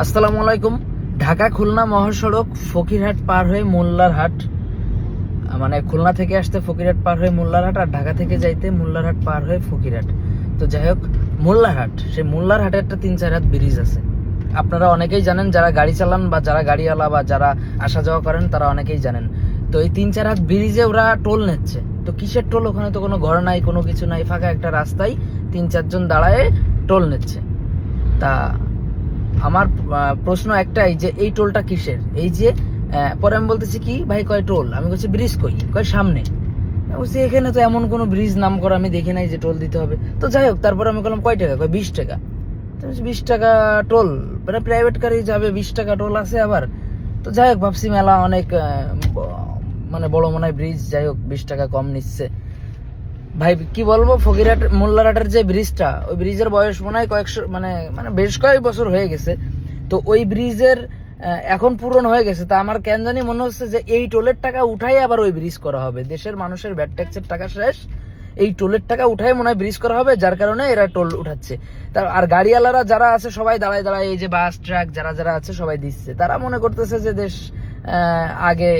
আসসালামু আলাইকুম। ঢাকা খুলনা মহাসড়ক ফকিরহাট পার হয়ে মোল্লারহাট, মানে খুলনা থেকে আসতে ফকিরহাট পার হয়ে মোল্লারহাট, আর ঢাকা থেকে যাইতে মোল্লারহাট পার হয়ে ফকিরহাট। তো যাই হোক, মোল্লারহাট, সেই মোল্লারহাটে একটা 3-4 হাত ব্রিজ আছে। আপনারা অনেকেই জানেন, যারা গাড়ি চালান বা যারা গাড়িওয়ালা বা যারা আসা যাওয়া করেন তারা অনেকেই জানেন। তো এই 3-4 হাত ব্রিজে ওরা টোল নিচ্ছে। তো কিসের টোল? ওখানে তো কোনো ঘর নাই, কোনো কিছু নাই, ফাঁকা একটা রাস্তায় 3-4 জন দাঁড়ায় টোল নিচ্ছে। তা আমার প্রশ্ন একটাই যে এই টোলটা কিসের? এই যে পরে আমি বলতেছি কি ভাই, কয় টোল? আমি বলছি ব্রিজ কই? কয় সামনে। বলছি এখানে তো এমন কোনো ব্রিজ নাম করা আমি দেখি নাই যে টোল দিতে হবে। তো যাই হোক, তারপর আমি বললাম কয় টাকা? কয় 20 টাকা। 20 টাকা টোল? মানে প্রাইভেট গাড়ি যাবে 20 টাকা টোল আছে আবার? তো যাই হোক, ভাবছি মেলা অনেক মানে বড় মনে হয় ব্রিজ, যাই হোক 20 টাকা কম নিচ্ছে। ভাই কি বলবো, ফকিরহাট মোল্লারহাটের যে ব্রিজটা, ওই ব্রিজের বয়স মনে হয় কয়েকশো, মানে মানে বেশ কয়েক বছর হয়ে গেছে। তো ওই ব্রিজের এখন পূরণ হয়ে গেছে। তা আমার কেন জানি মনে হচ্ছে যে এই টোলের টাকা উঠাই আবার ওই ব্রিজ করা হবে। দেশের মানুষের ভ্যাট ট্যাক্সের টাকা শেষ, এই টোলের টাকা উঠাই মনে হয় ব্রিজ করা হবে, যার কারণে এরা টোল উঠাচ্ছে। আর গাড়িওয়ালারা যারা আছে সবাই দাঁড়ায় দাঁড়ায়, এই যে বাস ট্রাক যারা যারা আছে সবাই দিচ্ছে। তারা মনে করতেছে যে দেশ আগে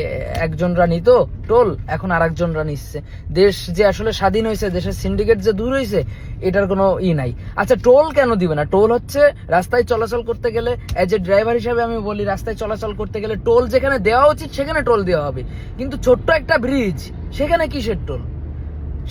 একজনরা নিত টোল, এখন আর একজনরা নিচ্ছে। দেশ যে আসলে স্বাধীন হয়েছে, দেশের সিন্ডিকেট যে দূর হয়েছে, এটার কোনো নাই। আচ্ছা, টোল কেন দিবে না? টোল হচ্ছে রাস্তায় চলাচল করতে গেলে, এজ এ ড্রাইভার হিসাবে আমি বলি, রাস্তায় চলাচল করতে গেলে টোল যেখানে দেওয়া উচিত সেখানে টোল দেওয়া হবে। কিন্তু ছোট্ট একটা ব্রিজ, সেখানে কিসের টোল?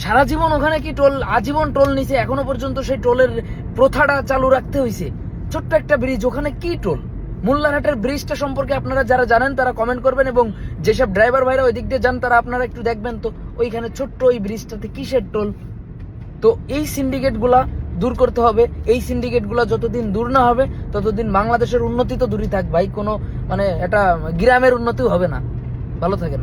সারা জীবন ওখানে কি টোল? আজীবন টোল নিছে, এখনো পর্যন্ত সেই টোলের প্রথাটা চালু রাখতে হয়েছে। ছোট্ট একটা ব্রিজ, ওখানে কি টোল? মোল্লারহাটের ব্রিজটা সম্পর্কে আপনারা যারা জানেন তারা কমেন্ট করবেন, এবং যেসব ড্রাইভার ভাইরা ওই দিক দিয়ে যান তারা আপনারা একটু দেখবেন তো ওইখানে ছোট্ট ওই ব্রিজটাতে কিসের টোল। তো এই সিন্ডিকেট গুলা দূর করতে হবে। এই সিন্ডিকেট গুলা যতদিন দূর না হবে ততদিন বাংলাদেশের উন্নতি তো দূরই থাক ভাই, কোনো মানে এটা গ্রামের উন্নতিও হবে না। ভালো থাকেন।